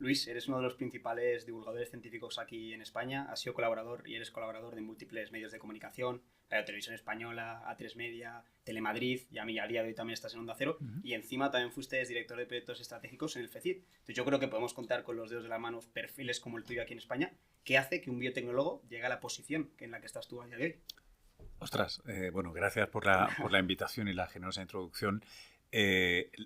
Luis, eres uno de los principales divulgadores científicos aquí en España. Has sido colaborador y eres colaborador de múltiples medios de comunicación, Radio Televisión Española, A3 Media, Telemadrid, y a mí a día de hoy también estás en Onda Cero. Uh-huh. Y encima también fuiste director de proyectos estratégicos en el FECID. Entonces yo creo que podemos contar con los dedos de la mano perfiles como el tuyo aquí en España. ¿Qué hace que un biotecnólogo llegue a la posición en la que estás tú a día de hoy? Ostras, bueno, gracias por la invitación y la generosa introducción.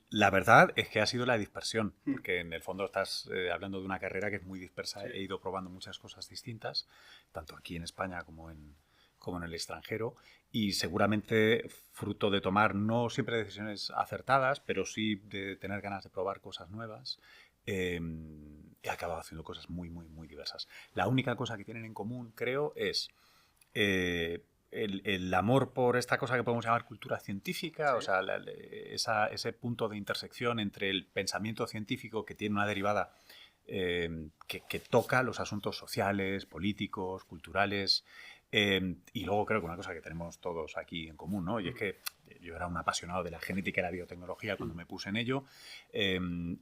La verdad es que ha sido la dispersión, porque en el fondo estás hablando de una carrera que es muy dispersa. Sí. He ido probando muchas cosas distintas, tanto aquí en España como en el extranjero, y seguramente fruto de tomar no siempre decisiones acertadas, pero sí de tener ganas de probar cosas nuevas, he acabado haciendo cosas muy, muy, muy diversas. La única cosa que tienen en común, creo, es el amor por esta cosa que podemos llamar cultura científica, sí. O sea, ese punto de intersección entre el pensamiento científico, que tiene una derivada que toca los asuntos sociales, políticos, culturales, y luego creo que una cosa que tenemos todos aquí en común, ¿no? Y es que yo era un apasionado de la genética y la biotecnología cuando me puse en ello.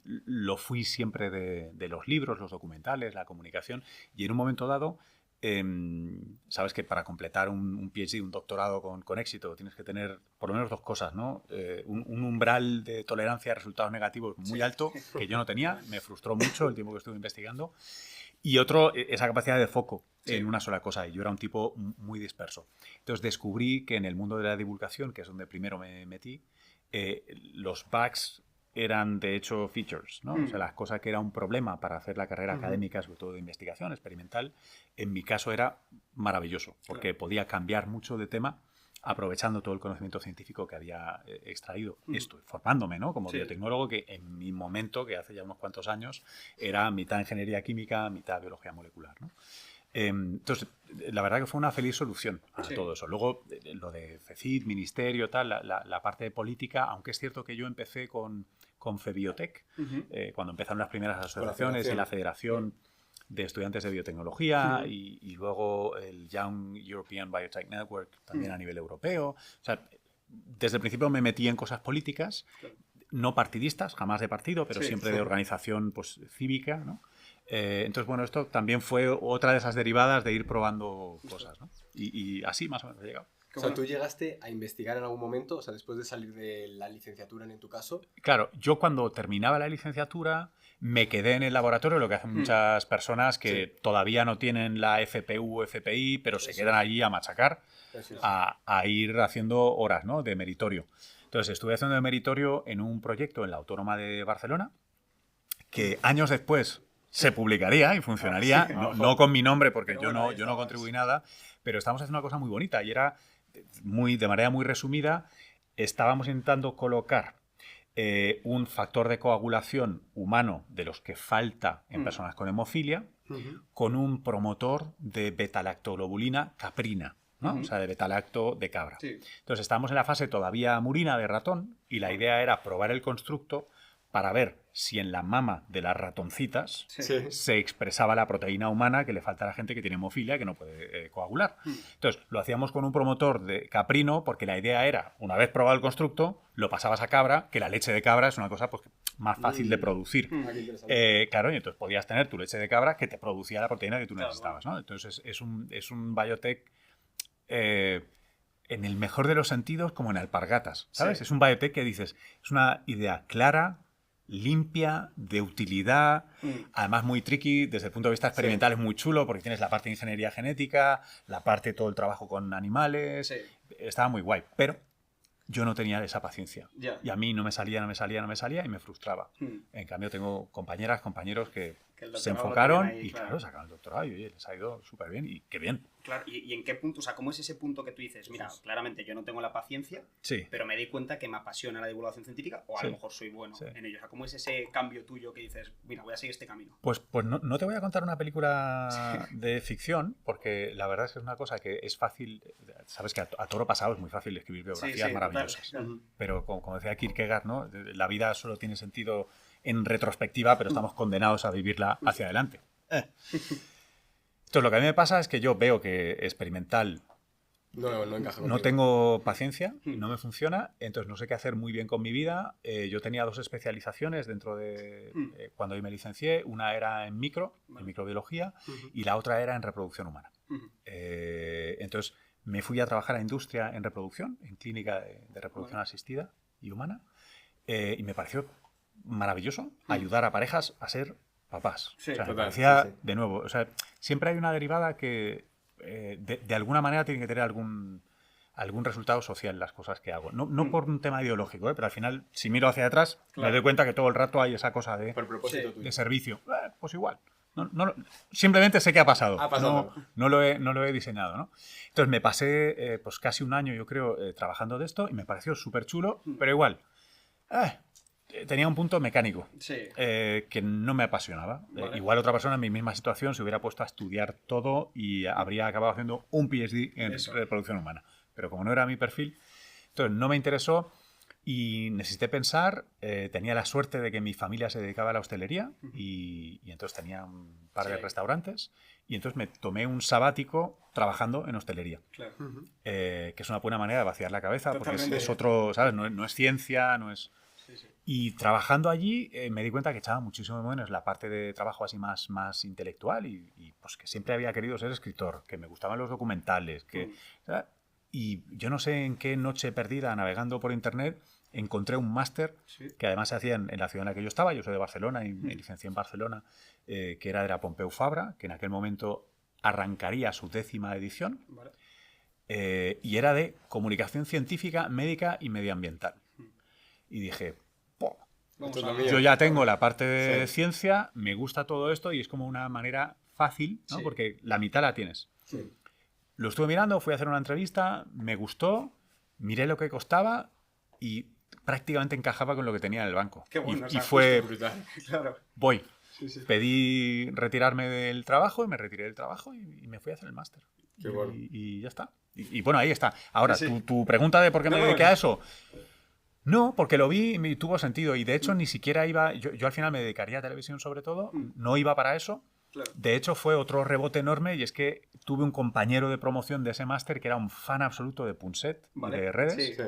Lo fui siempre de los libros, los documentales, la comunicación, y en un momento dado sabes que para completar un PhD, un doctorado con éxito, tienes que tener por lo menos dos cosas, ¿no? Un umbral de tolerancia a resultados negativos muy alto, que yo no tenía, me frustró mucho el tiempo que estuve investigando, y otro, esa capacidad de foco en una sola cosa, y yo era un tipo muy disperso. Entonces descubrí que en el mundo de la divulgación, que es donde primero me metí, los bugs eran de hecho features, ¿no? O sea, las cosas que era un problema para hacer la carrera académica, sobre todo de investigación experimental, en mi caso era maravilloso, porque podía cambiar mucho de tema aprovechando todo el conocimiento científico que había extraído. Estoy formándome, ¿no? Como biotecnólogo, que en mi momento, que hace ya unos cuantos años, era mitad ingeniería química, mitad biología molecular, ¿no? Entonces, la verdad que fue una feliz solución a todo eso. Luego, lo de FECID, ministerio, tal, la parte de política, aunque es cierto que yo empecé con FEBIOTEC, cuando empezaron las primeras asociaciones y la Federación de Estudiantes de Biotecnología y luego el Young European Biotech Network también a nivel europeo. O sea, desde el principio me metí en cosas políticas, no partidistas, jamás de partido, pero siempre de organización pues, cívica, ¿no? Entonces, bueno, esto también fue otra de esas derivadas de ir probando cosas, ¿no? Y así más o menos he llegado. O sea, ¿tú llegaste a investigar en algún momento, o sea, después de salir de la licenciatura en tu caso? Claro, yo cuando terminaba la licenciatura me quedé en el laboratorio, lo que hacen muchas personas que todavía no tienen la FPU o FPI, pero se quedan allí a machacar, a ir haciendo horas, ¿no? De meritorio. Entonces, estuve haciendo de meritorio en un proyecto en la Autónoma de Barcelona, que años después se publicaría y funcionaría, no con mi nombre, porque yo no contribuí nada, pero estábamos haciendo una cosa muy bonita y era de manera muy resumida, estábamos intentando colocar un factor de coagulación humano de los que falta en personas con hemofilia con un promotor de betalactoglobulina caprina, ¿no? O sea, de betalacto de cabra. Entonces estábamos en la fase todavía murina de ratón y la idea era probar el constructo para ver si en la mama de las ratoncitas se expresaba la proteína humana que le falta a la gente que tiene hemofilia, que no puede coagular. Entonces, lo hacíamos con un promotor de caprino, porque la idea era, una vez probado el constructo, lo pasabas a cabra, que la leche de cabra es una cosa pues, más fácil de producir. Claro, y entonces podías tener tu leche de cabra que te producía la proteína que tú necesitabas, ¿no? Entonces, es un biotech en el mejor de los sentidos como en alpargatas, ¿sabes? Es un biotech que dices, es una idea clara, limpia, de utilidad, además muy tricky, desde el punto de vista experimental es muy chulo porque tienes la parte de ingeniería genética, la parte de todo el trabajo con animales, estaba muy guay, pero yo no tenía esa paciencia y a mí no me salía y me frustraba. En cambio tengo compañeros que se enfocaron y claro, sacaron el doctorado y oye, les ha ido súper bien y qué bien. Claro, ¿y en qué punto? O sea, ¿cómo es ese punto que tú dices? Mira, claramente yo no tengo la paciencia, pero me di cuenta que me apasiona la divulgación científica o a lo mejor soy bueno en ello. O sea, ¿cómo es ese cambio tuyo que dices, mira, voy a seguir este camino? Pues no te voy a contar una película de ficción, porque la verdad es que es una cosa que es fácil, sabes que a toro pasado es muy fácil escribir biografías maravillosas, pero como decía Kierkegaard, ¿no? La vida solo tiene sentido en retrospectiva, pero estamos condenados a vivirla hacia adelante. Entonces, lo que a mí me pasa es que yo veo que experimental No encaja contigo. No tengo paciencia, no me funciona, entonces no sé qué hacer muy bien con mi vida. Yo tenía 2 especializaciones dentro de cuando yo me licencié. Una era en microbiología, y la otra era en reproducción humana. Entonces me fui a trabajar a industria en reproducción, en clínica de reproducción asistida y humana, y me pareció maravilloso ayudar a parejas a ser papás. Sí, o sea, total, me parecía, sí. de nuevo, o sea, siempre hay una derivada que de alguna manera tiene que tener algún resultado social en las cosas que hago. No por un tema ideológico, pero al final, si miro hacia atrás, me doy cuenta que todo el rato hay esa cosa de servicio. Pues igual. Simplemente sé que ha pasado. No lo he diseñado, ¿no? Entonces me pasé pues casi un año, yo creo, trabajando de esto, y me pareció súper chulo, pero igual. Tenía un punto mecánico que no me apasionaba. Igual otra persona en mi misma situación se hubiera puesto a estudiar todo y habría acabado haciendo un PhD en reproducción humana. Pero como no era mi perfil, entonces no me interesó y necesité pensar. Tenía la suerte de que mi familia se dedicaba a la hostelería y entonces tenía un par de restaurantes, y entonces me tomé un sabático trabajando en hostelería. Claro. Que es una buena manera de vaciar la cabeza. Totalmente. Porque es otro, ¿sabes? No es ciencia, no es... Y trabajando allí me di cuenta que echaba muchísimo de menos la parte de trabajo así más intelectual, y pues que siempre había querido ser escritor, que me gustaban los documentales, y yo no sé en qué noche perdida navegando por internet encontré un máster que además se hacía en la ciudad en la que yo estaba. Yo soy de Barcelona y me licencié en Barcelona, que era de la Pompeu Fabra, que en aquel momento arrancaría su 10ª edición. Vale. Y era de comunicación científica, médica y medioambiental. Y dije, yo ya tengo la parte de ciencia, me gusta todo esto, y es como una manera fácil, ¿no? Porque la mitad la tienes. Lo estuve mirando, fui a hacer una entrevista, me gustó, miré lo que costaba y prácticamente encajaba con lo que tenía en el banco. Qué bueno, y fue, brutal. Claro. Voy. Pedí retirarme del trabajo y me retiré del trabajo y me fui a hacer el máster. Qué bueno. Y ya está. Y bueno, ahí está. Ahora, tu pregunta de por qué me dediqué a eso... No, porque lo vi y tuvo sentido. Y de hecho ni siquiera iba... Yo al final me dedicaría a televisión sobre todo. No iba para eso. Claro. De hecho fue otro rebote enorme, y es que tuve un compañero de promoción de ese máster que era un fan absoluto de Punset, de redes.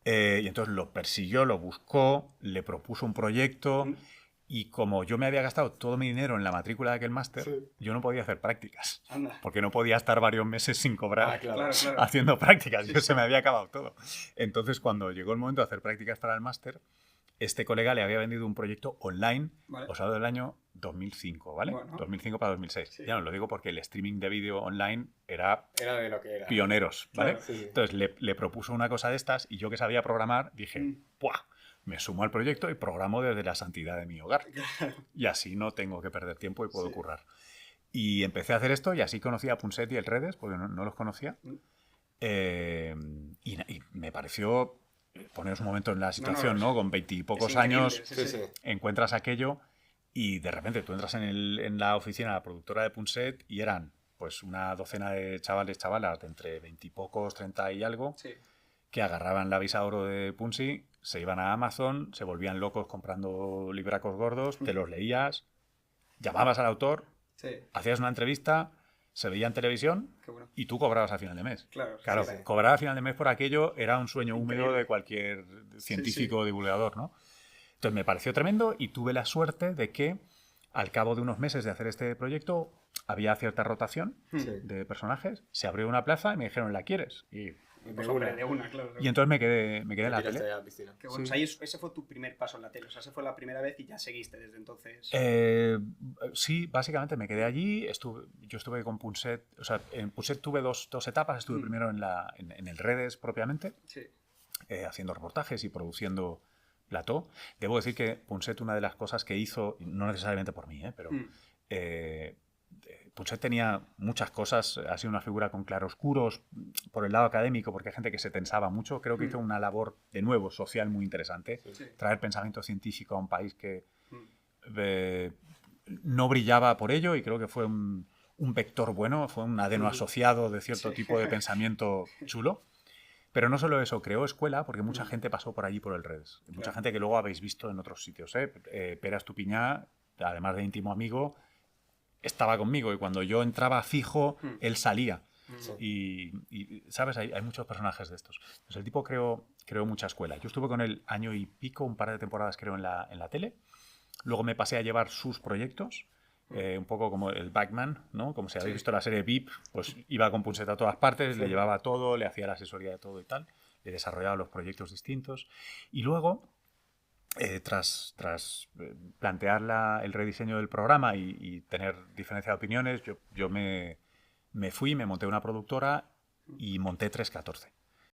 Y entonces lo persiguió, lo buscó, le propuso un proyecto... Y como yo me había gastado todo mi dinero en la matrícula de aquel máster, yo no podía hacer prácticas. Anda. Porque no podía estar varios meses sin cobrar claro. haciendo prácticas. Se me había acabado todo. Entonces, cuando llegó el momento de hacer prácticas para el máster, este colega le había vendido un proyecto online, osado del año 2005, ¿vale? Bueno. 2005 para 2006. Ya no lo digo porque el streaming de vídeo online era de lo que era. Pioneros, ¿vale? Claro, Entonces, le propuso una cosa de estas, y yo que sabía programar, dije, ¡buah! Me sumo al proyecto y programo desde la santidad de mi hogar. Y así no tengo que perder tiempo y puedo currar. Y empecé a hacer esto, y así conocí a Punset y el Redes, porque no los conocía. Y me pareció, poneros un momento en la situación, ¿no? Con 20 y pocos años, encuentras aquello, y de repente tú entras en la oficina de la productora de Punset, y eran pues una docena de chavalas de entre 20 y pocos, 30 y algo, que agarraban la visa oro de Punsi, se iban a Amazon, se volvían locos comprando libracos gordos, te los leías, llamabas al autor, hacías una entrevista, se veía en televisión, y tú cobrabas a final de mes. Claro, cobrar a final de mes por aquello era un sueño húmedo de cualquier científico o divulgador, ¿no? Entonces me pareció tremendo, y tuve la suerte de que al cabo de unos meses de hacer este proyecto había cierta rotación de personajes, se abrió una plaza y me dijeron, ¿la quieres? Y de una, claro. Y entonces me quedé en la tele. Qué bueno. O sea, ese fue tu primer paso en la tele. O sea, esa fue la primera vez y ya seguiste desde entonces. Sí, básicamente me quedé allí. Yo estuve con Punset. O sea, en Punset tuve dos etapas. Estuve primero en el Redes propiamente, haciendo reportajes y produciendo plató. Debo decir que Punset, una de las cosas que hizo, no necesariamente por mí, pero Punset tenía muchas cosas, ha sido una figura con claroscuros por el lado académico, porque hay gente que se tensaba mucho. Creo que hizo una labor, de nuevo, social muy interesante. Traer pensamiento científico a un país que no brillaba por ello, y creo que fue un vector bueno, fue un adeno asociado de cierto tipo de pensamiento chulo. Pero no solo eso, creó escuela, porque mucha gente pasó por allí por el Redes. Mucha gente que luego habéis visto en otros sitios. Pere Estupiñá, además de íntimo amigo, estaba conmigo, y cuando yo entraba fijo, él salía. Y ¿sabes? Hay muchos personajes de estos. Entonces el tipo creó mucha escuela. Yo estuve con él año y pico, un par de temporadas creo en la tele. Luego me pasé a llevar sus proyectos. Un poco como el Backman, ¿no? Como si habéis visto la serie VIP, pues iba con Punset a todas partes, le llevaba todo, le hacía la asesoría de todo y tal, le desarrollaba los proyectos distintos. Y luego, tras plantear el rediseño del programa y tener diferencia de opiniones, yo me fui, me monté una productora y monté 314.